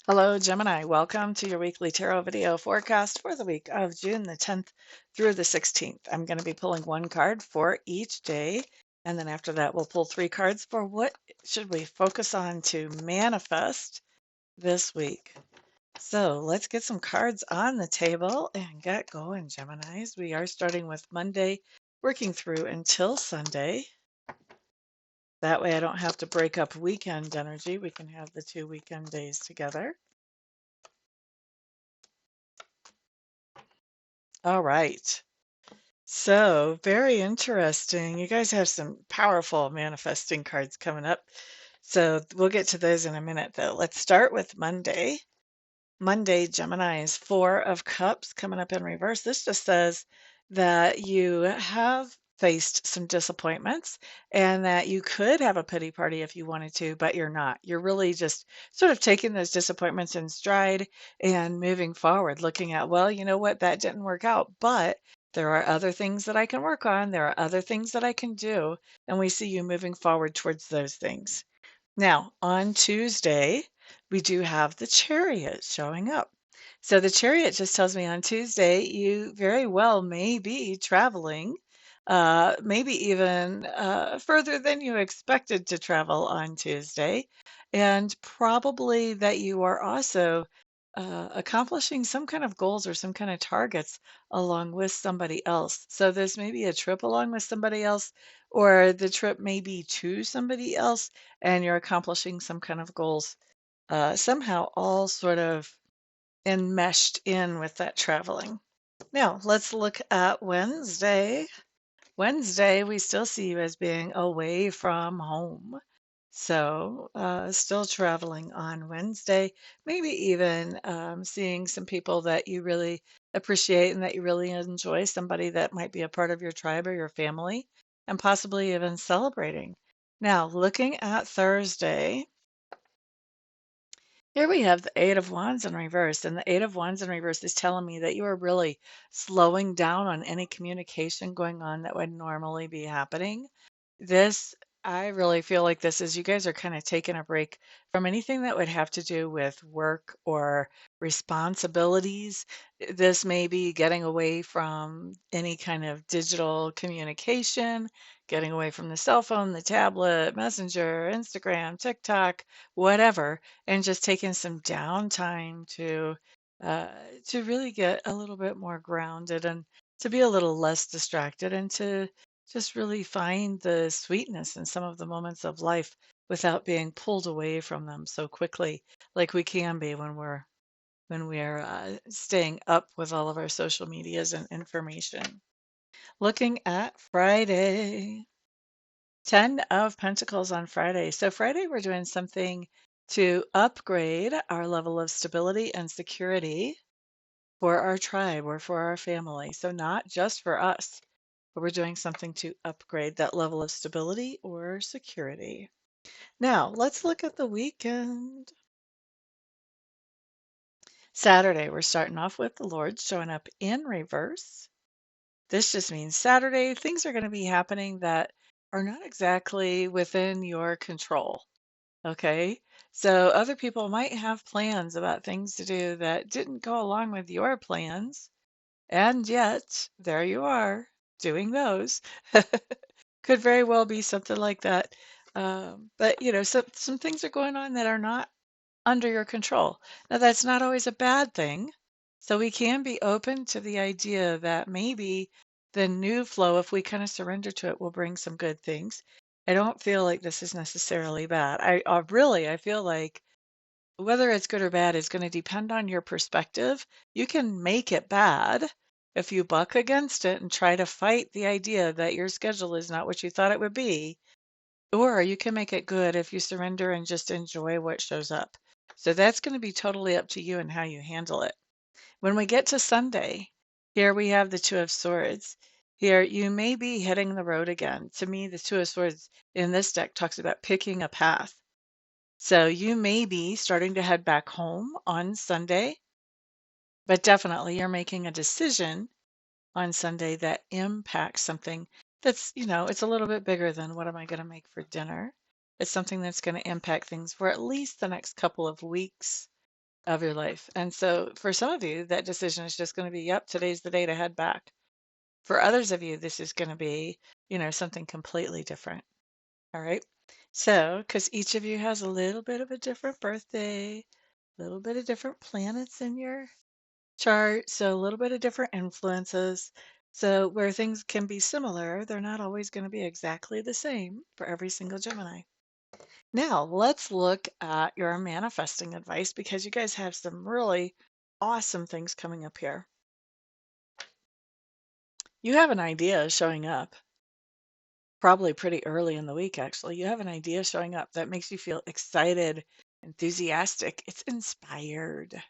Hello, Gemini. Welcome to your weekly tarot video forecast for the week of June the 10th through the 16th. I'm going to be pulling one card for each day, and then after that, we'll pull three cards for what should we focus on to manifest this week. So let's get some cards on the table and get going, Geminis. We are starting with Monday, working through until Sunday. That way I don't have to break up weekend energy. We can have the 2 weekend days together. All right. So, very interesting. You guys have some powerful manifesting cards coming up. So, we'll get to those in a minute, though. Let's start with Monday. Monday, Gemini is Four of Cups coming up in reverse. This just says that you have faced some disappointments and that you could have a pity party if you wanted to, but you're not. You're really just sort of taking those disappointments in stride and moving forward, looking at, well, you know what, that didn't work out, but there are other things that I can work on. There are other things that I can do. And we see you moving forward towards those things. Now, on Tuesday, we do have the Chariot showing up. So the Chariot just tells me on Tuesday, you very well may be traveling, maybe even further than you expected to travel on Tuesday, and probably that you are also accomplishing some kind of goals or some kind of targets along with somebody else. So this may be a trip along with somebody else, or the trip may be to somebody else and you're accomplishing some kind of goals, somehow all sort of enmeshed in with that traveling. Now, let's look at Wednesday. Wednesday, we still see you as being away from home. So, still traveling on Wednesday, maybe even seeing some people that you really appreciate and that you really enjoy, somebody that might be a part of your tribe or your family, and possibly even celebrating. Now, looking at Thursday, here we have the Eight of Wands in reverse, and the Eight of Wands in reverse is telling me that you are really slowing down on any communication going on that would normally be happening. This, I really feel like this is you guys are kind of taking a break from anything that would have to do with work or responsibilities. This may be getting away from any kind of digital communication, getting away from the cell phone, the tablet, Messenger, Instagram, TikTok, whatever, and just taking some downtime uh, to really get a little bit more grounded and to be a little less distracted and to just really find the sweetness in some of the moments of life without being pulled away from them so quickly, like we can be when we're staying up with all of our social medias and information. Looking at Friday, 10 of Pentacles on Friday. So Friday, we're doing something to upgrade our level of stability and security for our tribe or for our family. So not just for us, but we're doing something to upgrade that level of stability or security. Now, let's look at the weekend. Saturday, we're starting off with the Lord showing up in reverse. This just means Saturday, things are going to be happening that are not exactly within your control. Okay. So other people might have plans about things to do that didn't go along with your plans. And yet, there you are doing those. Could very well be something like that. But some things are going on that are not under your control. Now, that's not always a bad thing. So we can be open to the idea that maybe the new flow, if we kind of surrender to it, will bring some good things. I don't feel like this is necessarily bad. I feel like whether it's good or bad is going to depend on your perspective. You can make it bad if you buck against it and try to fight the idea that your schedule is not what you thought it would be, or you can make it good if you surrender and just enjoy what shows up. So that's going to be totally up to you and how you handle it. When we get to Sunday, here we have the Two of Swords. Here, you may be hitting the road again. To me, the Two of Swords in this deck talks about picking a path. So you may be starting to head back home on Sunday, but definitely you're making a decision on Sunday that impacts something that's, it's a little bit bigger than what am I going to make for dinner. It's something that's going to impact things for at least the next couple of weeks. of your life. And so for some of you, that decision is just going to be, yep, today's the day to head back. For others of you, this is going to be, something completely different. All right. So, because each of you has a little bit of a different birthday, a little bit of different planets in your chart, so a little bit of different influences. So, where things can be similar, they're not always going to be exactly the same for every single Gemini. Now, let's look at your manifesting advice because you guys have some really awesome things coming up here. You have an idea showing up, probably pretty early in the week, actually. You have an idea showing up that makes you feel excited, enthusiastic. It's inspired.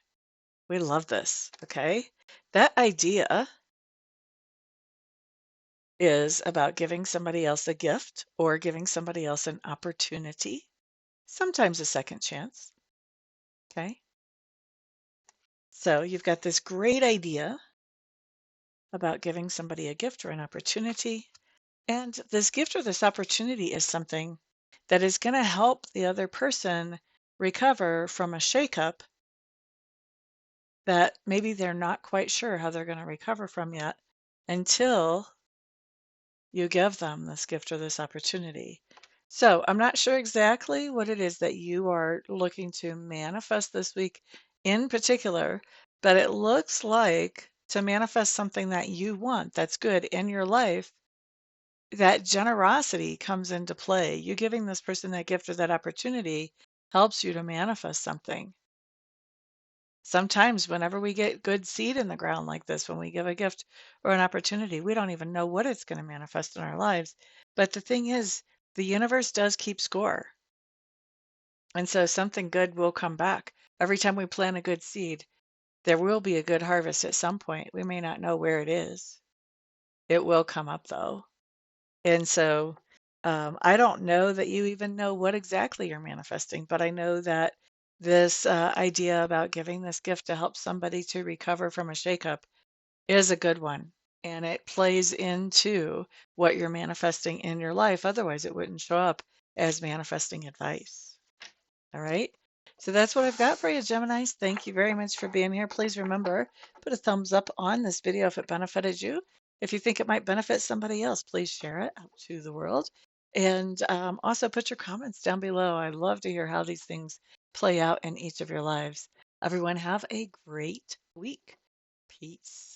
We love this. Okay. That idea is about giving somebody else a gift or giving somebody else an opportunity, sometimes a second chance. Okay. So you've got this great idea about giving somebody a gift or an opportunity. And this gift or this opportunity is something that is going to help the other person recover from a shakeup that maybe they're not quite sure how they're going to recover from yet until you give them this gift or this opportunity. So I'm not sure exactly what it is that you are looking to manifest this week in particular, but it looks like to manifest something that you want that's good in your life, that generosity comes into play. You giving this person that gift or that opportunity helps you to manifest something. Sometimes, whenever we get good seed in the ground like this, when we give a gift or an opportunity, we don't even know what it's going to manifest in our lives. But the thing is, the universe does keep score. And so something good will come back. Every time we plant a good seed, there will be a good harvest at some point. We may not know where it is. It will come up though. And so I don't know that you even know what exactly you're manifesting, but I know that this idea about giving this gift to help somebody to recover from a shakeup is a good one. And it plays into what you're manifesting in your life. Otherwise, it wouldn't show up as manifesting advice. All right. So that's what I've got for you, Geminis. Thank you very much for being here. Please remember, put a thumbs up on this video if it benefited you. If you think it might benefit somebody else, please share it out to the world. And also put your comments down below. I love to hear how these things play out in each of your lives. Everyone have a great week. Peace.